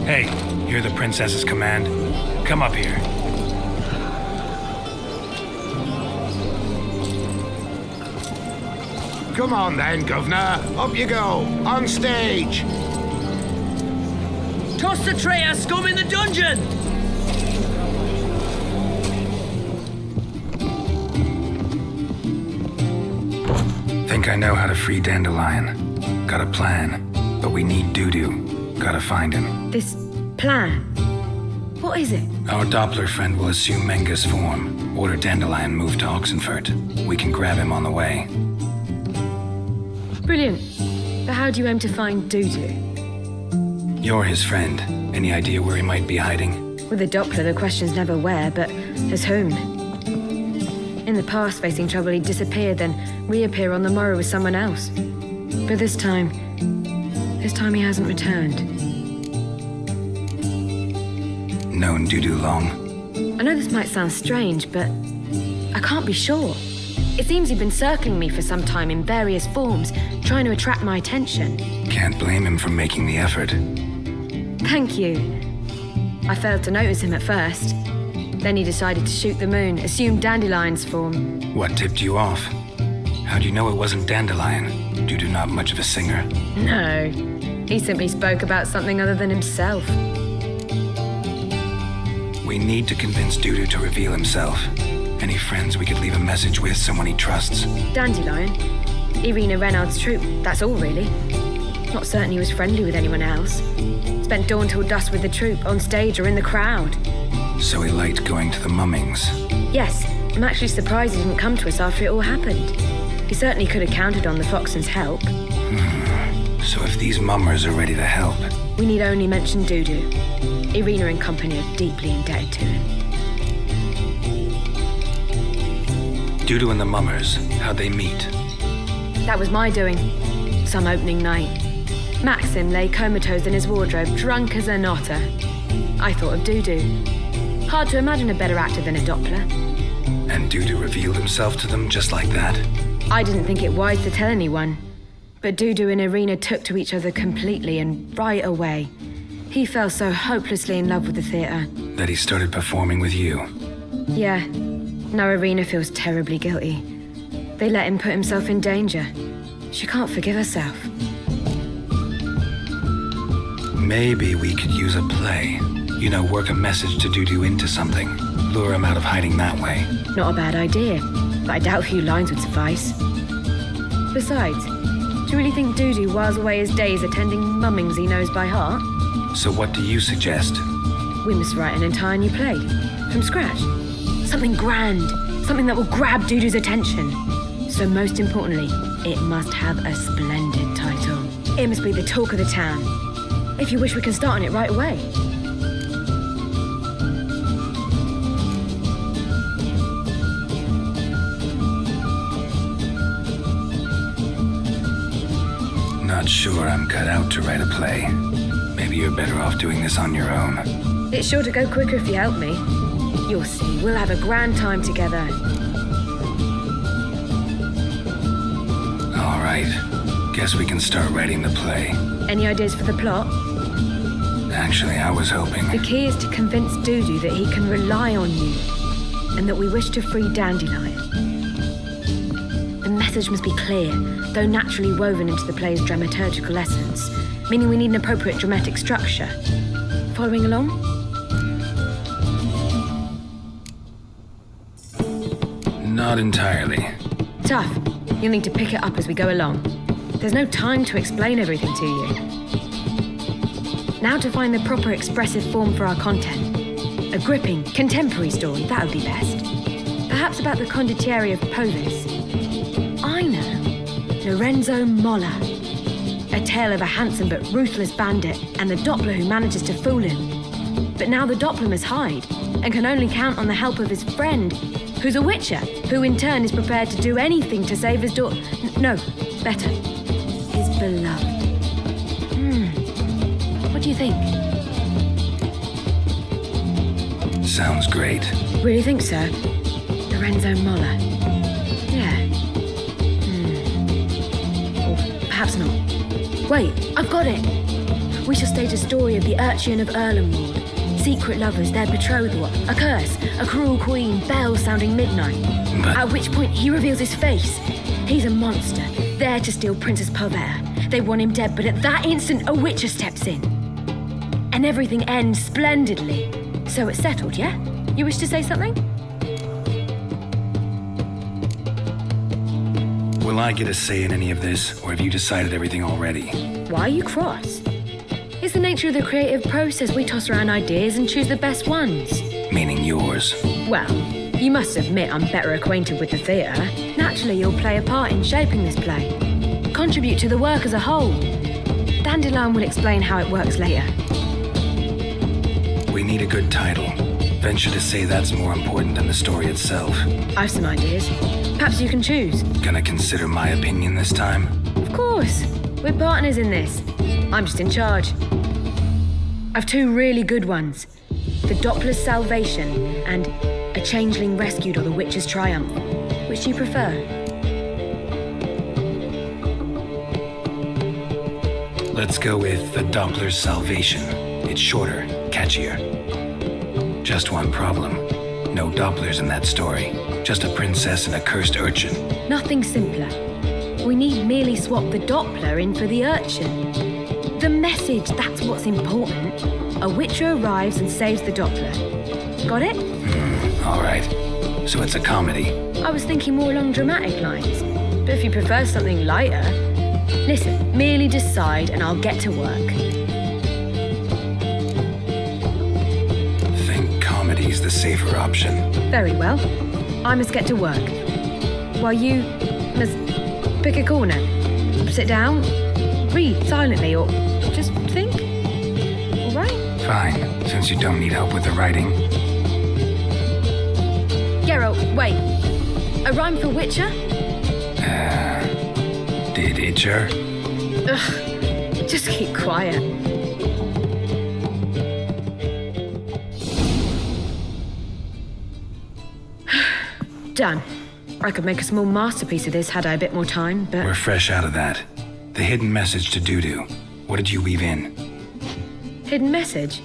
Hey, hear the princess's command? Come up here. Come on then, Governor. Up you go. On stage. Toss the traitor scum in the dungeon! Think I know how to free Dandelion. Got a plan, but we need Dudu. Gotta find him. This plan? What is it? Our Doppler friend will assume Menga's form. Order Dandelion move to Oxenfurt. We can grab him on the way. Brilliant. But how do you aim to find Dudu? You're his friend. Any idea where he might be hiding? With the Doppler, the question's never where, but as whom. In the past, facing trouble, he'd disappear, then reappear on the morrow with someone else. But this time he hasn't returned. Known Dudu long? I know this might sound strange, but I can't be sure. It seems he'd been circling me for some time in various forms, trying to attract my attention. Can't blame him for making the effort. Thank you. I failed to notice him at first. Then he decided to shoot the moon, assumed Dandelion's form. What tipped you off? How do you know it wasn't Dandelion? Dudu not much of a singer. No, he simply spoke about something other than himself. We need to convince Dudu to reveal himself. Any friends we could leave a message with, someone he trusts? Dandelion, Irina Reynard's troupe, that's all really. Not certain he was friendly with anyone else. Spent dawn till dusk with the troupe, on stage or in the crowd. So he liked going to the mummings. Yes, I'm actually surprised he didn't come to us after it all happened. He certainly could have counted on the Foxen's help. So if these mummers are ready to help... We need only mention Dudu. Irina and company are deeply indebted to him. Dudu and the mummers, how'd they meet? That was my doing. Some opening night. Maxim lay comatose in his wardrobe, drunk as an otter. I thought of Dudu. Hard to imagine a better actor than a Doppler. And Dudu revealed himself to them just like that? I didn't think it wise to tell anyone. But Dudu and Irina took to each other completely and right away. He fell so hopelessly in love with the theatre. That he started performing with you? Yeah. Now Irina feels terribly guilty. They let him put himself in danger. She can't forgive herself. Maybe we could use a play. You know, work a message to Dudu into something. Lure him out of hiding that way. Not a bad idea, but I doubt a few lines would suffice. Besides, do you really think Dudu whiles away his days attending mummings he knows by heart? So what do you suggest? We must write an entire new play. From scratch. Something grand. Something that will grab Dudu's attention. So most importantly, it must have a splendid title. It must be the talk of the town. If you wish, we can start on it right away. Not sure I'm cut out to write a play. Maybe you're better off doing this on your own. It's sure to go quicker if you help me. You'll see, we'll have a grand time together. All right. Guess we can start writing the play. Any ideas for the plot? Actually, I was hoping... The key is to convince Dudu that he can rely on you, and that we wish to free Dandelion. The message must be clear, though naturally woven into the play's dramaturgical essence, meaning we need an appropriate dramatic structure. Following along? Not entirely. Tough. You'll need to pick it up as we go along. There's no time to explain everything to you. Now to find the proper expressive form for our content. A gripping, contemporary story, that would be best. Perhaps about the condottieri of Povis. I know. Lorenzo Molla. A tale of a handsome but ruthless bandit and the Doppler who manages to fool him. But now the Doppler must hide and can only count on the help of his friend, who's a witcher, who in turn is prepared to do anything to save his daughter. No, better. His beloved. What do you think? Sounds great. Really think so? Lorenzo Molla. Yeah. Or perhaps not. Wait, I've got it. We shall stage a story of the urchin of Erlenwald. Secret lovers, their betrothal, a curse, a cruel queen, bells sounding midnight. But At which point he reveals his face. He's a monster, there to steal Princess Pavere. They want him dead, but at that instant a witcher steps in. And everything ends splendidly. So it's settled, yeah? You wish to say something? will I get a say in any of this, or have you decided everything already? Why are you cross? It's the nature of the creative process. We toss around ideas and choose the best ones. Meaning yours. Well, you must admit I'm better acquainted with the theatre. Naturally, you'll play a part in shaping this play. Contribute to the work as a whole. Dandelion will explain how it works later. We need a good title. Venture to say that's more important than the story itself. I've some ideas. Perhaps you can choose. Gonna consider my opinion this time? Of course. We're partners in this. I'm just in charge. I've two really good ones. The Doppler's Salvation and A Changeling Rescued or the Witch's Triumph. Which do you prefer? Let's go with the Doppler's Salvation. It's shorter, catchier. Just one problem. No Dopplers in that story. Just a princess and a cursed urchin. Nothing simpler. We need merely swap the Doppler in for the urchin. The message, that's what's important. A witcher arrives and saves the Doppler. Got it? All right. So it's a comedy. I was thinking more along dramatic lines. But if you prefer something lighter... Listen, merely decide and I'll get to work. Think comedy's the safer option. Very well. I must get to work. While you must pick a corner. Sit down, read silently, or just think. All right? Fine, since you don't need help with the writing. Geralt, wait. A rhyme for Witcher? Did Itcher? Ugh, just keep quiet. Done. I could make a small masterpiece of this had I a bit more time, but... We're fresh out of that. The hidden message to Dudu. What did you weave in? Hidden message?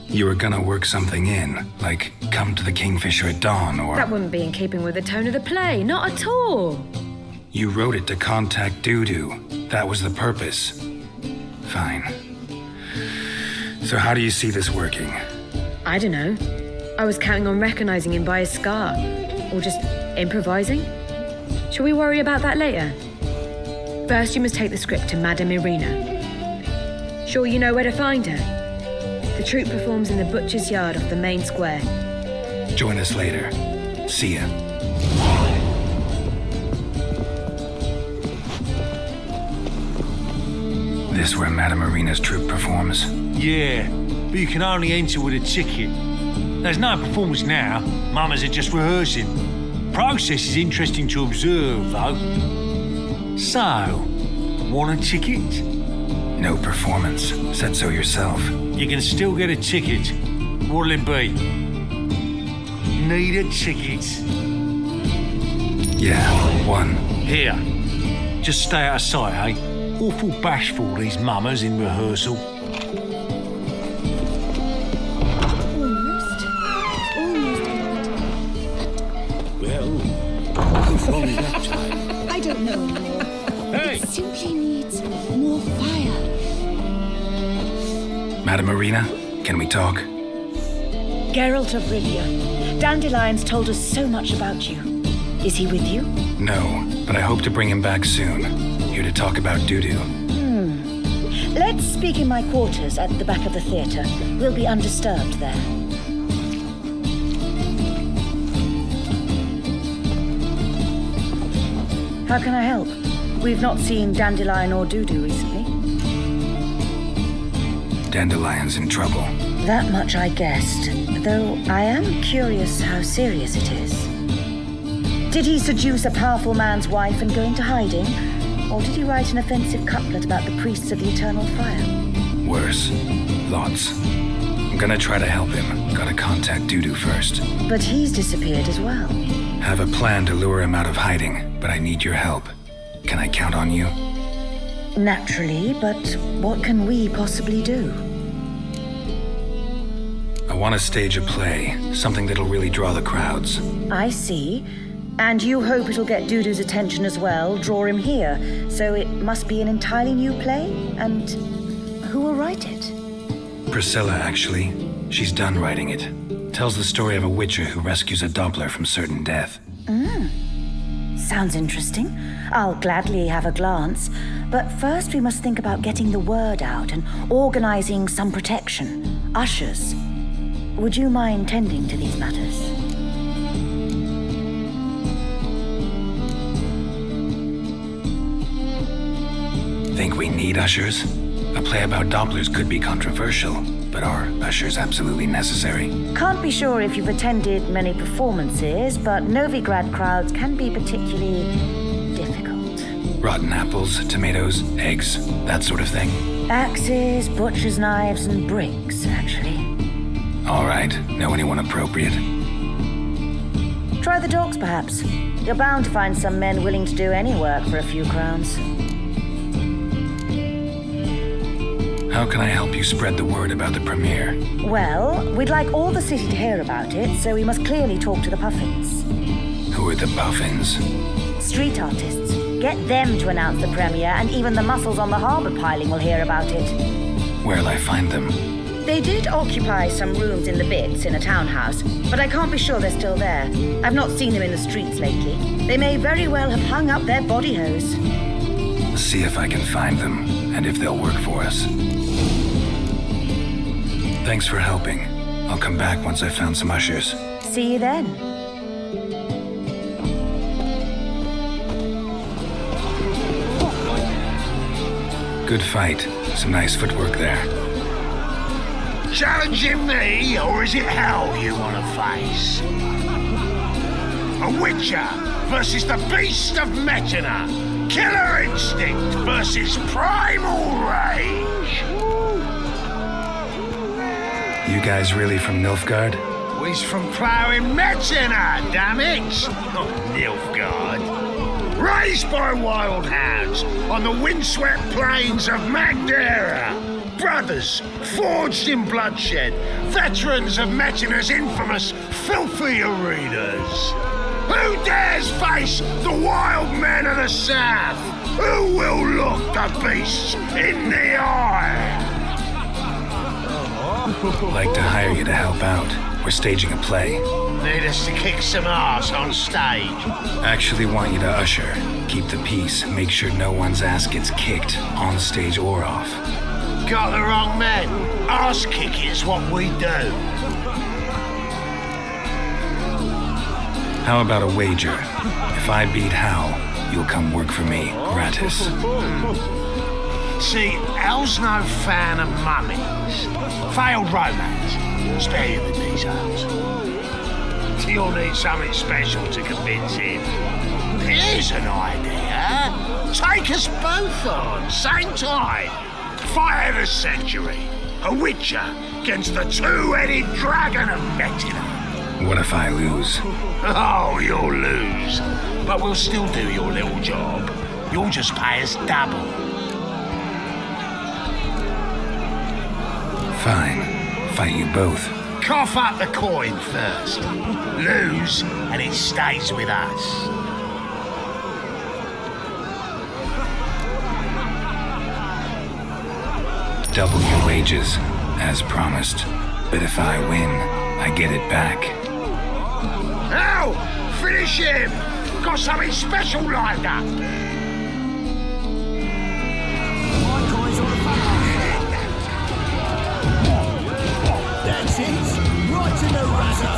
You were gonna work something in, like come to the Kingfisher at dawn, or... That wouldn't be in keeping with the tone of the play, not at all. You wrote it to contact Dudu. That was the purpose. Fine. So how do you see this working? I don't know. I was counting on recognizing him by his scar. Or just improvising? Shall we worry about that later? First, you must take the script to Madame Irina. Sure you know where to find her? The troupe performs in the butcher's yard off the main square. Join us later. See ya. This where Madame Irina's troupe performs? Yeah, but you can only enter with a ticket. There's no performance now. Mamas are just rehearsing. Process is interesting to observe, though. So, want a ticket? No performance. Said so yourself. You can still get a ticket. What'll it be? Need a ticket? Yeah, one. Here. Just stay out of sight, eh? Awful bashful, these mamas in rehearsal. I don't know anymore. Hey! It simply needs more fire. Madame Irina, can we talk? Geralt of Rivia, Dandelion's told us so much about you. Is he with you? No, but I hope to bring him back soon. Here to talk about Dudu. Let's speak in my quarters at the back of the theatre. We'll be undisturbed there. How can I help? We've not seen Dandelion or Dudu recently. Dandelion's in trouble. That much I guessed, though I am curious how serious it is. Did he seduce a powerful man's wife and go into hiding? Or did he write an offensive couplet about the priests of the eternal fire? Worse. Lots. I'm gonna try to help him. Gotta contact Dudu first. But he's disappeared as well. Have a plan to lure him out of hiding, but I need your help. Can I count on you? Naturally, but what can we possibly do? I want to stage a play, something that'll really draw the crowds. I see. And you hope it'll get Dudu's attention as well, draw him here. So it must be an entirely new play? And who will write it? Priscilla, actually. She's done writing it. Tells the story of a witcher who rescues a Doppler from certain death. Sounds interesting. I'll gladly have a glance. But first we must think about getting the word out and organizing some protection. Ushers. Would you mind tending to these matters? Think we need ushers? A play about Dopplers could be controversial, but are ushers absolutely necessary? Can't be sure if you've attended many performances, but Novigrad crowds can be particularly difficult. Rotten apples, tomatoes, eggs, that sort of thing? Axes, butcher's knives, and bricks, actually. All right, know anyone appropriate? Try the dogs, perhaps. You're bound to find some men willing to do any work for a few crowns. How can I help you spread the word about the premiere? Well, we'd like all the city to hear about it, so we must clearly talk to the Puffins. Who are the Puffins? Street artists. Get them to announce the premiere, and even the muscles on the harbour piling will hear about it. Where'll I find them? They did occupy some rooms in the Bits in a townhouse, but I can't be sure they're still there. I've not seen them in the streets lately. They may very well have hung up their body hose. See if I can find them, and if they'll work for us. Thanks for helping. I'll come back once I've found some ushers. See you then. Good fight. Some nice footwork there. Challenging me, or is it hell you want to face? A witcher versus the beast of Metina. Killer instinct versus primal rage. You guys really from Nilfgaard? He's from ploughing Metina, damn it! Not Nilfgaard. Raised by wild hounds on the windswept plains of Magdera. Brothers, forged in bloodshed, veterans of Metina's infamous filthy arenas. Who dares face the wild men of the south? Who will look the beasts in the eye? Like to hire you to help out. We're staging a play. Need us to kick some ass on stage. Actually want you to usher. Keep the peace. Make sure no one's ass gets kicked, on stage or off. Got the wrong men. Ass kicking's what we do. How about a wager? If I beat Hal, you'll come work for me, gratis. See, Al's no fan of mummies. Failed romance. Spare you the details. You'll need something special to convince him. Here's an idea. Take us both on, same time. Fight of the century. A witcher against the two-headed dragon of Metina. What if I lose? Oh, you'll lose. But we'll still do your little job. You'll just pay us double. Fine. Fight you both. Cough up the coin first. Lose, and it stays with us. Double your wages, as promised. But if I win, I get it back. Now, finish him! Got something special lined up. That's it. Right in the razor.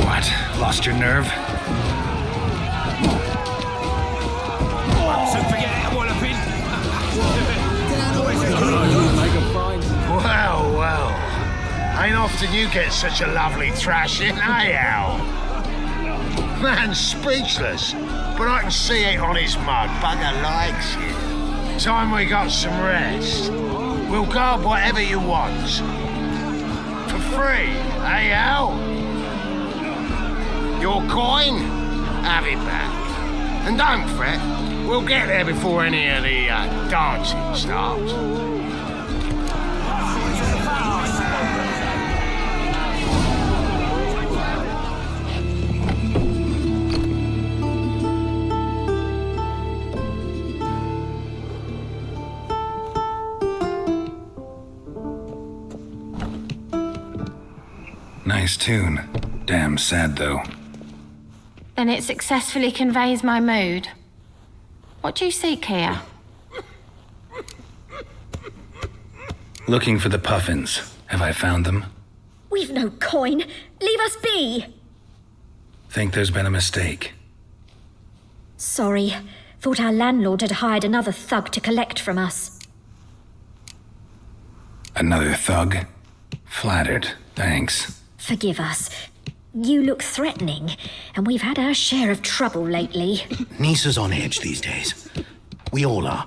What? Lost your nerve? Well. Ain't often you get such a lovely thrashing, eh, Al? Man's speechless, but I can see it on his mug. Bugger likes it. Time we got some rest. We'll guard whatever you want. For free, eh, Al? Your coin? Have it back. And don't fret, We'll get there before any of the dancing starts. Nice tune. Damn sad, though. Then it successfully conveys my mood. What do you seek here? Looking for the puffins. Have I found them? We've no coin. Leave us be. Think there's been a mistake. Sorry. Thought our landlord had hired another thug to collect from us. Another thug? Flattered. Thanks. Forgive us. You look threatening, and we've had our share of trouble lately. Nisa's on edge these days. We all are.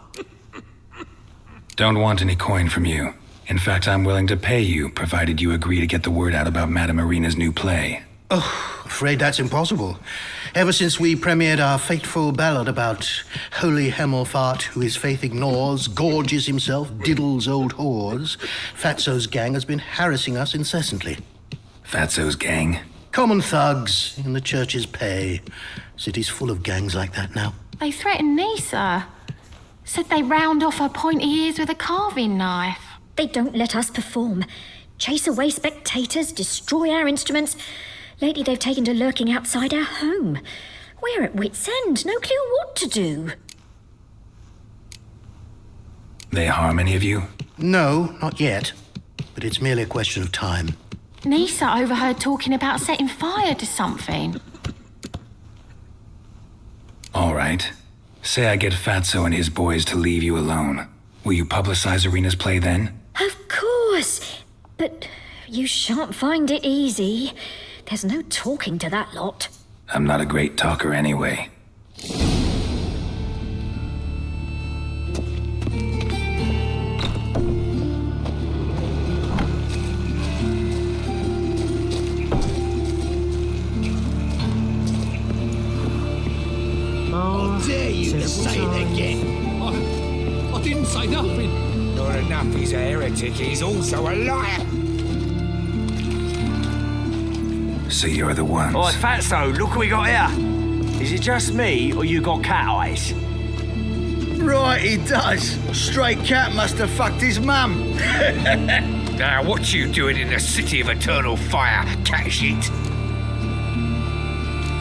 Don't want any coin from you. In fact, I'm willing to pay you, provided you agree to get the word out about Madame Irina's new play. Oh, afraid that's impossible. Ever since we premiered our fateful ballad about holy Hemelfart, who his faith ignores, gorges himself, diddles old whores, Fatso's gang has been harassing us incessantly. Fatso's gang? Common thugs in the church's pay. City's full of gangs like that now. They threatened Nisa. Said they round off her pointy ears with a carving knife. They don't let us perform. Chase away spectators, destroy our instruments. Lately they've taken to lurking outside our home. We're at wit's end, no clue what to do. They harm any of you? No, not yet. But it's merely a question of time. Nisa overheard talking about setting fire to something. All right. Say I get Fatso and his boys to leave you alone. Will you publicize Irina's play then? Of course. But you shan't find it easy. There's no talking to that lot. I'm not a great talker anyway. How dare you to say it again? I didn't say nothing. Not enough he's a heretic, he's also a liar. So you're the ones. Oi, Fatso, look what we got here. Is it just me, or you got cat eyes? Right, he does. Stray cat must have fucked his mum. Now, what you doing in the city of eternal fire, cat shit?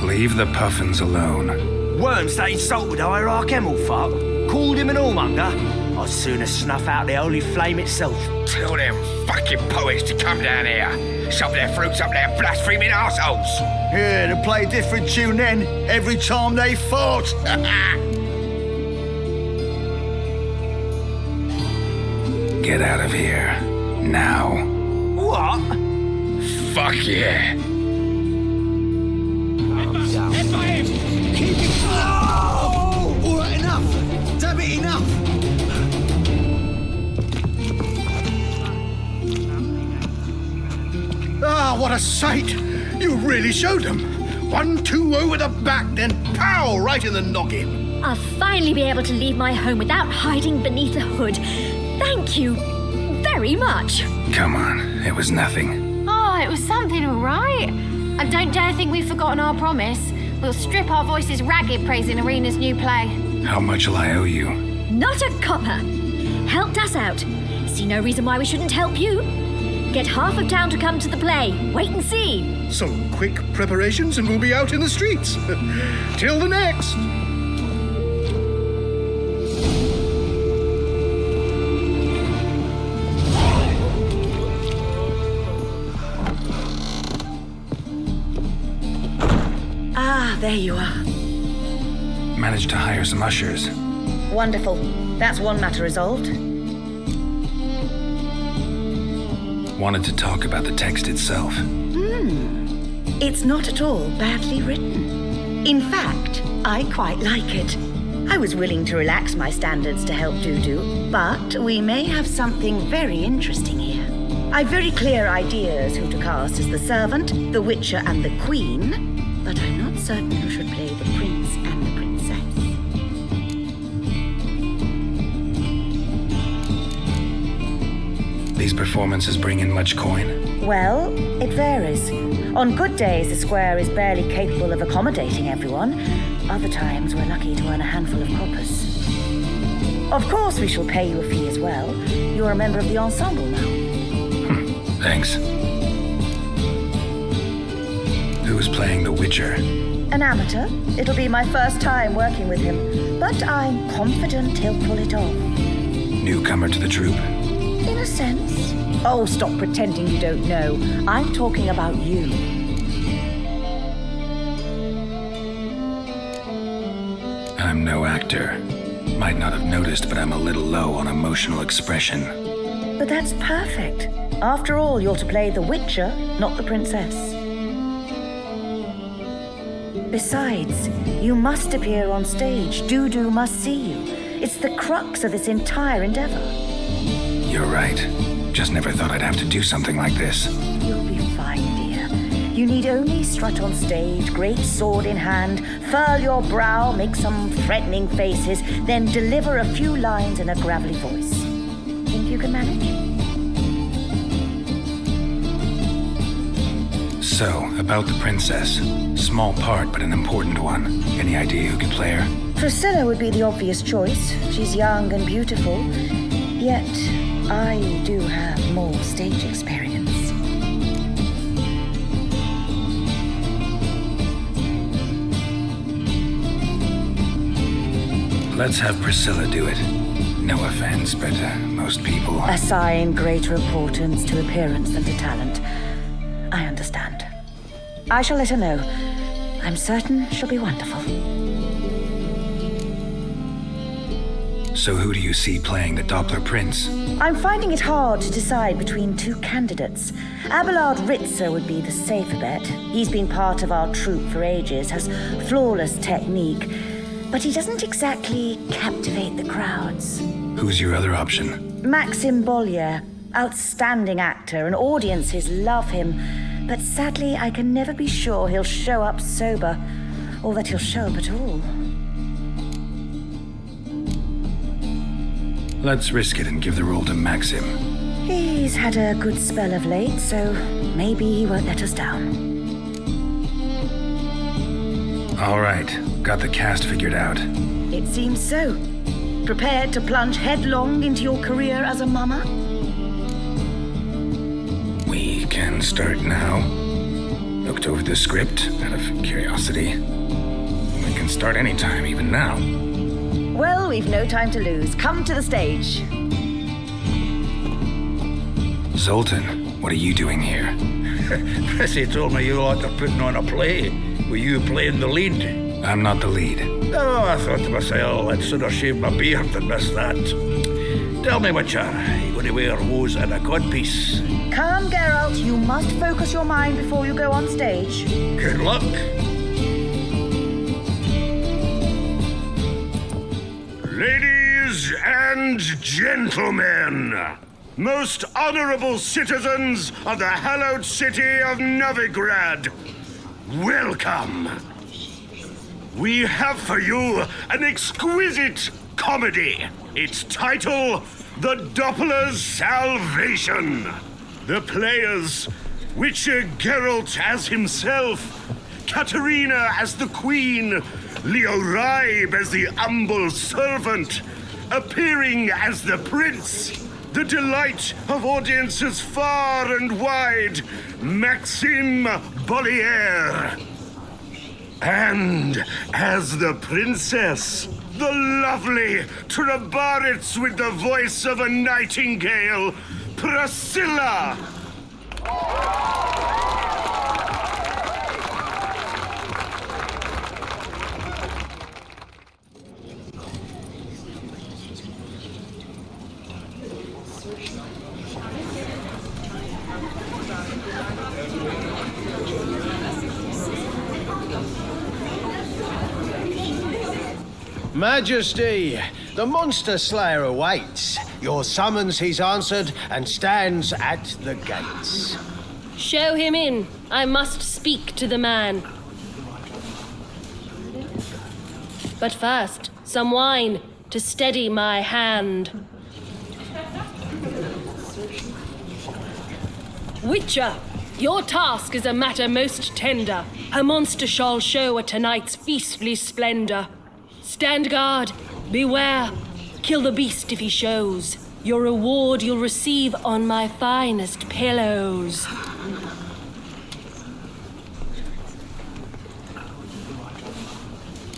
Leave the puffins alone. Worms that insulted Hierarch Hemelfart, called him an allmonger. I'd sooner snuff out the holy flame itself. Tell them fucking poets to come down here. Shove their fruits up their blaspheming arseholes. Yeah, to play a different tune then, every time they fought. Get out of here. Now. What? Fuck yeah. Keep it low! All right, enough. Damn it, enough. Ah, what a sight! You really showed them. 1-2 over the back, then pow, right in the noggin. I'll finally be able to leave my home without hiding beneath a hood. Thank you very much. Come on, it was nothing. Oh, it was something, all right. And don't dare think we've forgotten our promise. We'll strip our voices ragged praising Irina's new play. How much will I owe you? Not a copper. Helped us out. See no reason why we shouldn't help you. Get half of town to come to the play. Wait and see. Some quick preparations and we'll be out in the streets. Till the next. Ah, there you are. Managed to hire some ushers. Wonderful. That's one matter resolved. Wanted to talk about the text itself. It's not at all badly written. In fact, I quite like it. I was willing to relax my standards to help Dudu, but we may have something very interesting here. I've very clear ideas who to cast as the servant, the witcher, and the queen, but I'm not certain who should play the prince and the princess. These performances bring in much coin? Well, it varies. On good days, the square is barely capable of accommodating everyone. Other times, we're lucky to earn a handful of coppers. Of course, we shall pay you a fee as well. You're a member of the ensemble now. Thanks. Who's playing the Witcher? An amateur. It'll be my first time working with him, but I'm confident he'll pull it off. Newcomer to the troupe? In a sense. Oh, stop pretending you don't know. I'm talking about you. I'm no actor. Might not have noticed, but I'm a little low on emotional expression. But that's perfect. After all, you're to play the Witcher, not the princess. Besides, you must appear on stage. Dudu must see you. It's the crux of this entire endeavor. You're right. Just never thought I'd have to do something like this. You'll be fine, dear. You need only strut on stage, great sword in hand, furl your brow, make some threatening faces, then deliver a few lines in a gravelly voice. Think you can manage? So, about the princess. Small part, but an important one. Any idea who could play her? Priscilla would be the obvious choice. She's young and beautiful. Yet, I do have more stage experience. Let's have Priscilla do it. No offense, but most people... Assign greater importance to appearance than to talent. I understand. I shall let her know. I'm certain she'll be wonderful. So who do you see playing the Doppler Prince? I'm finding it hard to decide between two candidates. Abelard Ritzer would be the safer bet. He's been part of our troupe for ages, has flawless technique, but he doesn't exactly captivate the crowds. Who's your other option? Maxim Bollier, outstanding actor, and audiences love him. But sadly, I can never be sure he'll show up sober, or that he'll show up at all. Let's risk it and give the role to Maxim. He's had a good spell of late, so maybe he won't let us down. All right, got the cast figured out. It seems so. Prepared to plunge headlong into your career as a mama? We can start now. Looked over the script out of curiosity. We can start anytime, even now. Well, we've no time to lose. Come to the stage. Zoltan, what are you doing here? Prissy told me you like to putting on a play. Were you playing the lead? I'm not the lead. Oh, I thought to myself, I'd sooner shave my beard than miss that. Tell me, Witcher, you going to wear hose and a codpiece? Calm, Geralt. You must focus your mind before you go on stage. Good luck. Ladies and gentlemen, most honorable citizens of the hallowed city of Novigrad, welcome. We have for you an exquisite comedy. Its title, The Doppler's Salvation. The players, Witcher Geralt as himself, Katerina as the queen, Leo Raib as the humble servant, appearing as the prince, the delight of audiences far and wide, Maxim Bollier. And as the princess, the lovely Trabaritz with the voice of a nightingale, Priscilla. Majesty, the monster slayer awaits. Your summons he's answered and stands at the gates. Show him in. I must speak to the man. But first, some wine to steady my hand. Witcher, your task is a matter most tender. A monster shall show at tonight's feastly splendor. Stand guard, beware, kill the beast if he shows. Your reward you'll receive on my finest pillows.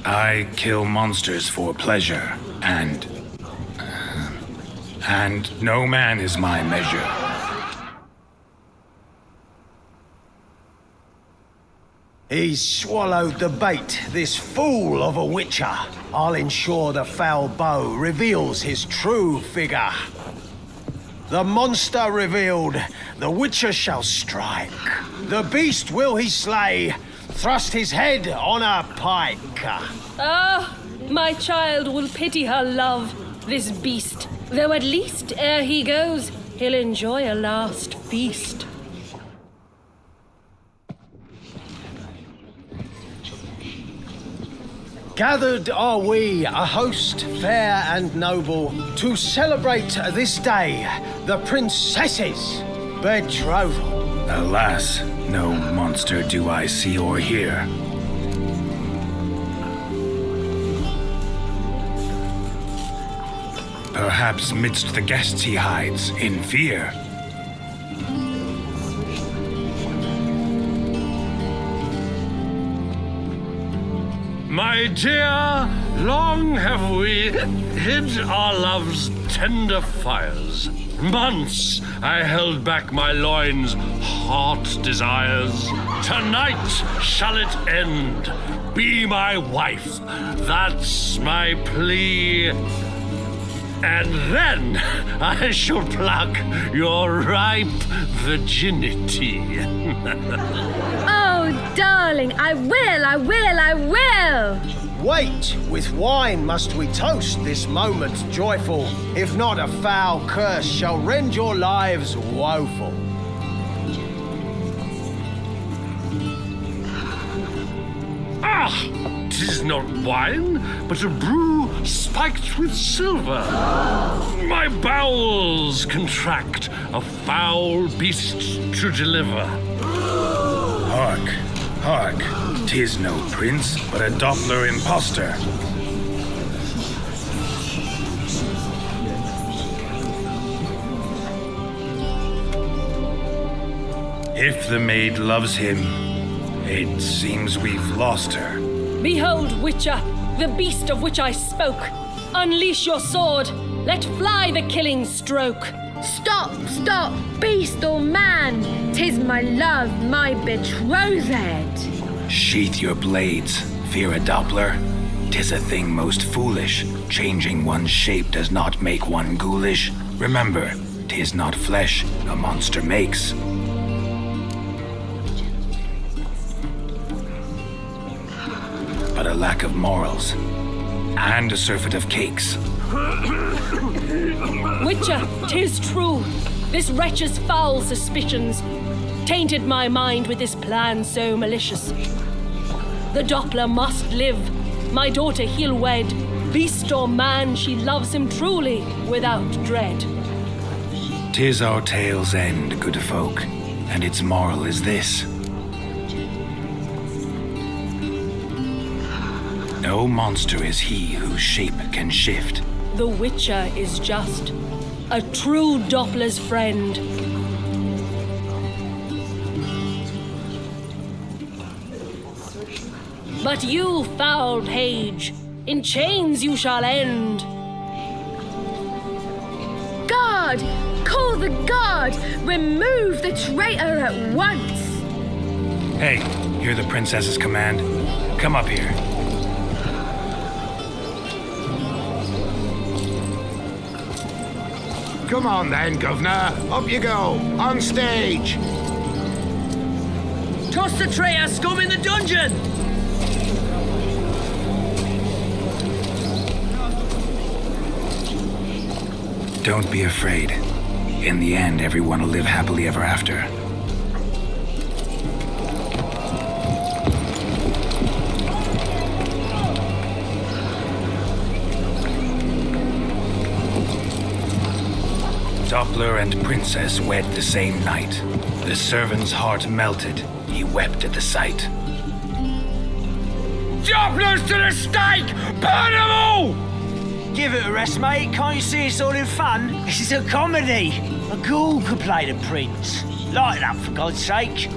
I kill monsters for pleasure, and no man is my measure. He's swallowed the bait, this fool of a witcher. I'll ensure the foul bow reveals his true figure. The monster revealed, the witcher shall strike. The beast will he slay, thrust his head on a pike. Ah, my child will pity her love, this beast. Though at least, ere he goes, he'll enjoy a last feast. Gathered are we, a host fair and noble, to celebrate this day, the princess's betrothal. Alas, no monster do I see or hear. Perhaps midst the guests he hides, in fear. My dear, long have we hid our love's tender fires. Months I held back my loins' hot desires. Tonight shall it end. Be my wife, that's my plea. And then I shall pluck your ripe virginity. Oh, darling, I will! Wait, with wine must we toast this moment joyful. If not, a foul curse shall rend your lives woeful. Ah, 'tis not wine, but a brew spiked with silver. My bowels contract, a foul beast to deliver. Hark, hark, 'tis no prince, but a Doppler impostor. If the maid loves him, it seems we've lost her. Behold, Witcher, the beast of which I spoke. Unleash your sword. Let fly the killing stroke. Stop, stop, beast or man! 'Tis my love, my betrothed. Sheath your blades, fear a Doppler. 'Tis a thing most foolish. Changing one's shape does not make one ghoulish. Remember, 'tis not flesh a monster makes. But a lack of morals, and a surfeit of cakes. Witcher, 'tis true. This wretch's foul suspicions tainted my mind with this plan so malicious. The Doppler must live. My daughter he'll wed. Beast or man, she loves him truly, without dread. 'Tis our tale's end, good folk, and its moral is this. No monster is he whose shape can shift. The Witcher is just a true Doppler's friend. But you, foul page, in chains you shall end. Guard! Call the guard! Remove the traitor at once! Hey, hear the princess's command? Come up here. Come on then, Governor. Up you go. On stage. Toss the traitor scum in the dungeon! Don't be afraid. In the end, everyone will live happily ever after. Doppler and Princess wed the same night. The servant's heart melted. He wept at the sight. Dopplers to the stake! Burn them all! Give it a rest, mate. Can't you see it's all in fun? This is a comedy. A ghoul could play the prince. Light it up, for God's sake.